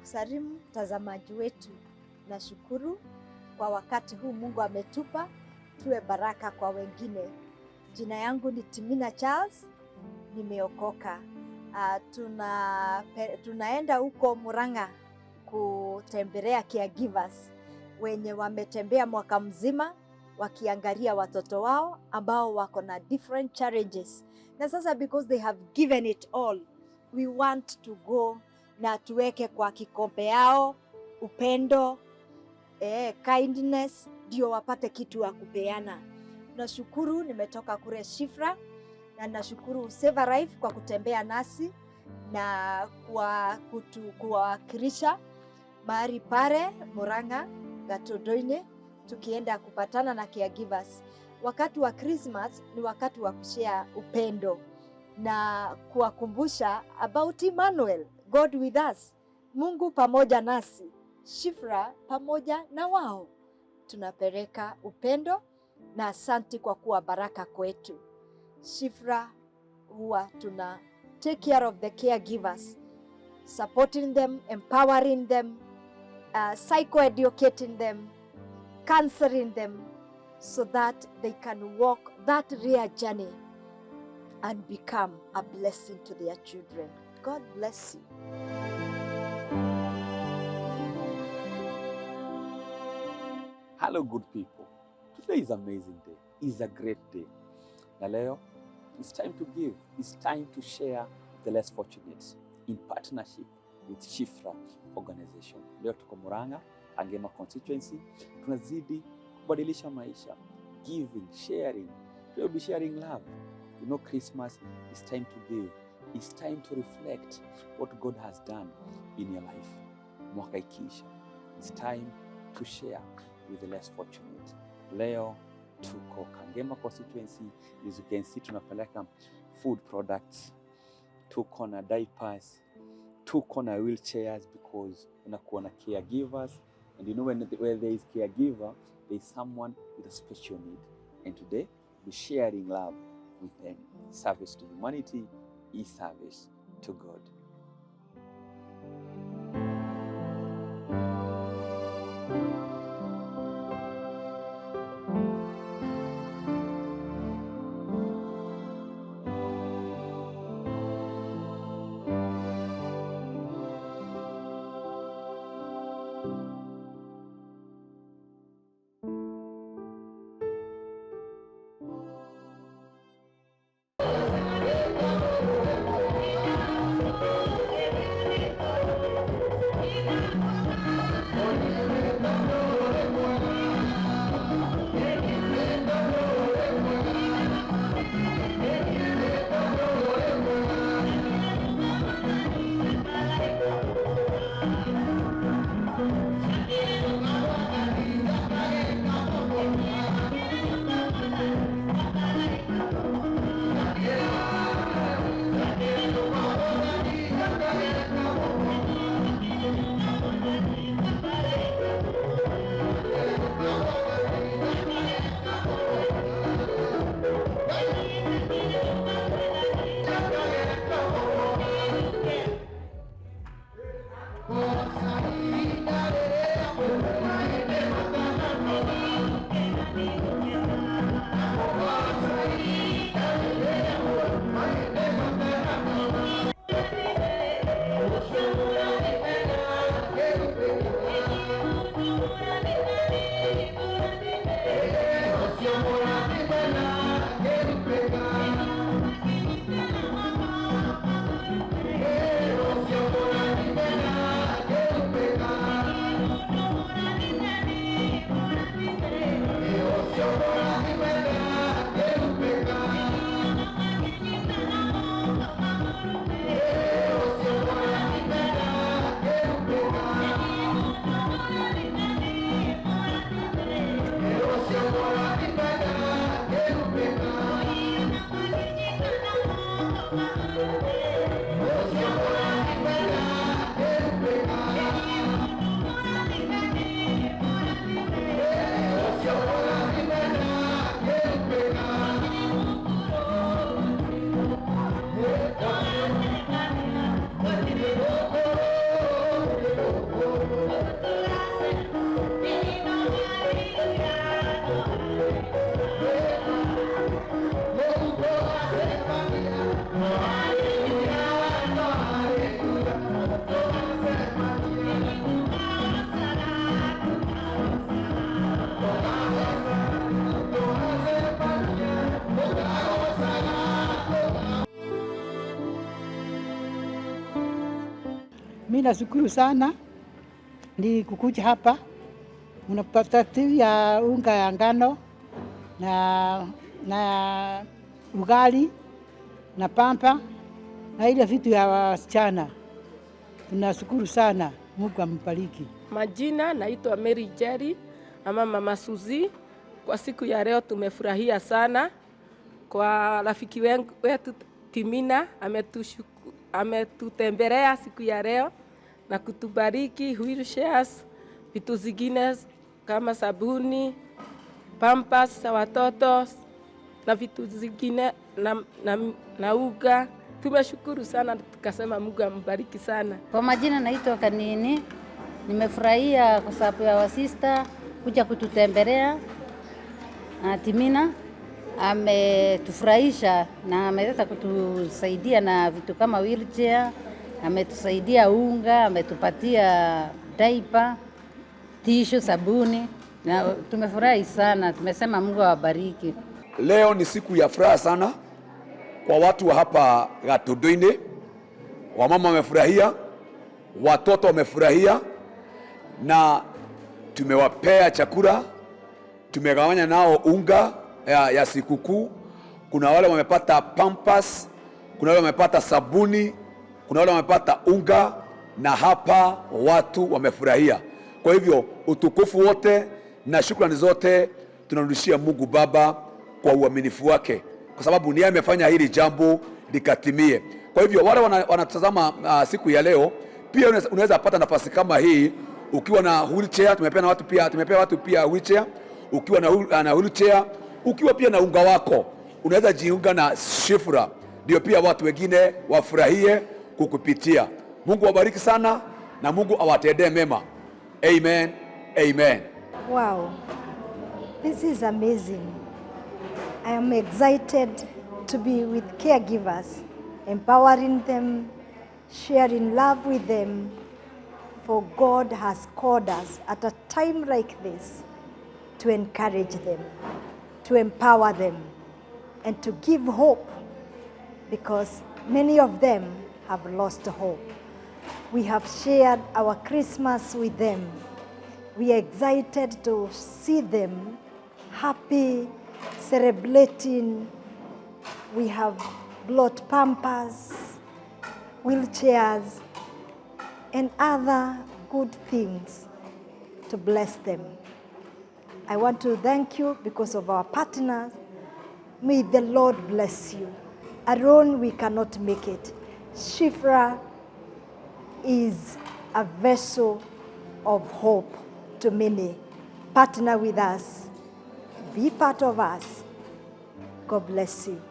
Ninakusalimu mtazamaji wetu. Nashukuru kwa wakati huu Mungu ametupa tuwe baraka kwa wengine. Jina yangu ni Timina Charles, nimeokoka. Tunaenda huko Murang'a kutembelea caregivers wenye wametembea mwaka mzima wakiangalia watoto wao ambao wako na different challenges. Na sasa because they have given it all, we want to go na tuweke kwa kikombe yao upendo, kindness, ndio wapate kitu wa kupeana. Nashukuru nimetoka kule Shifra na nashukuru Save a Life kwa kutembea nasi na kuwakilisha mahali pale Murang'a Gatundu-ini, tukienda kupatana na caregivers. Wakati wa Christmas ni wakati wa kushare upendo na kuwakumbusha about Emmanuel, God with us, Mungu pamoja nasi, Shifra pamoja na wao. Tunapeleka upendo na asanti kwa kuwa baraka kwetu. Shifra huwa tuna take care of the caregivers, supporting them, empowering them, psycho-educating them, counseling them so that they can walk that rare journey and become a blessing to their children. God bless you. Hello good people. Today is an amazing day. It's a great day. Na leo, it's time to give. It's time to share the less fortunate in partnership with Shifra organization. Leo tuko Murang'a, Angema constituency. Tunazidi kubadilisha maisha. Giving, sharing. We will be sharing love. You know, Christmas is time to give. It's time to reflect what God has done in your life. Mwaka ikiisha. It's time to share with the less fortunate. Leo tuko Kangema constituency. As you can see, tunapeleka food products, tuko na diapers, tuko na wheelchairs because unakuwa na caregivers, and you know when there is caregiver, there is someone with a special need, and today we're sharing love with them. Service to humanity is service to God. Mimi nashukuru sana ni kukuja hapa, unapata ya unga ya ngano na ugali na pampa na ile vitu ya wasichana. Tunashukuru sana, Mungu ambariki. Majina naitwa Mary Jerry ama Mama Suzi. Kwa siku ya leo tumefurahia sana kwa rafiki wetu Timina ametutembelea siku ya leo na kutubariki wheelchairs, vitu zingine kama sabuni, pampers za watoto na vitu zingine na uga. Tumeshukuru sana, tukasema Mungu ambariki sana. Kwa majina naitwa Kanini. Nimefurahia kwa sababu ya wasista kuja kututembelea. Timina ametufurahisha na ameleta kutusaidia na vitu kama wheelchair, ametusaidia unga, ametupatia diaper, tishu, sabuni na tumefurahi sana. Tumesema Mungu awabariki. Leo ni siku ya furaha sana kwa watu wa hapa Gatundo-ini. Wamama wamefurahia, watoto wamefurahia, na tumewapea chakula, tumegawanya nao unga ya sikukuu. Kuna wale wamepata pampers, kuna wale wamepata sabuni, kuna wale wamepata unga, na hapa watu wamefurahia. Kwa hivyo utukufu wote na shukrani zote tunarudishia Mungu Baba kwa uaminifu wake, kwa sababu ni yeye amefanya hili jambo likatimie. Kwa hivyo wale wanatazama siku ya leo, pia unaweza pata nafasi kama hii ukiwa na wheelchair. Tumepea watu pia wheelchair. Ukiwa na wheelchair, ukiwa pia na unga wako, unaweza jiunga na Shifra, ndio pia watu wengine wafurahie kukupitia. Mungu awabariki sana na Mungu awatendee mema. Amen. Amen. Wow, this is amazing. I am excited to be with caregivers, empowering them, sharing love with them, for God has called us at a time like this to encourage them, to empower them, and to give hope, because many of them have lost hope. We have shared our Christmas with them. We are excited to see them happy, celebrating. We have brought pampers, wheelchairs, and other good things to bless them. I want to thank you because of our partners. May the Lord bless you. Alone we cannot make it. Shifra is a vessel of hope to many. Partner with us. Be part of us. God bless you.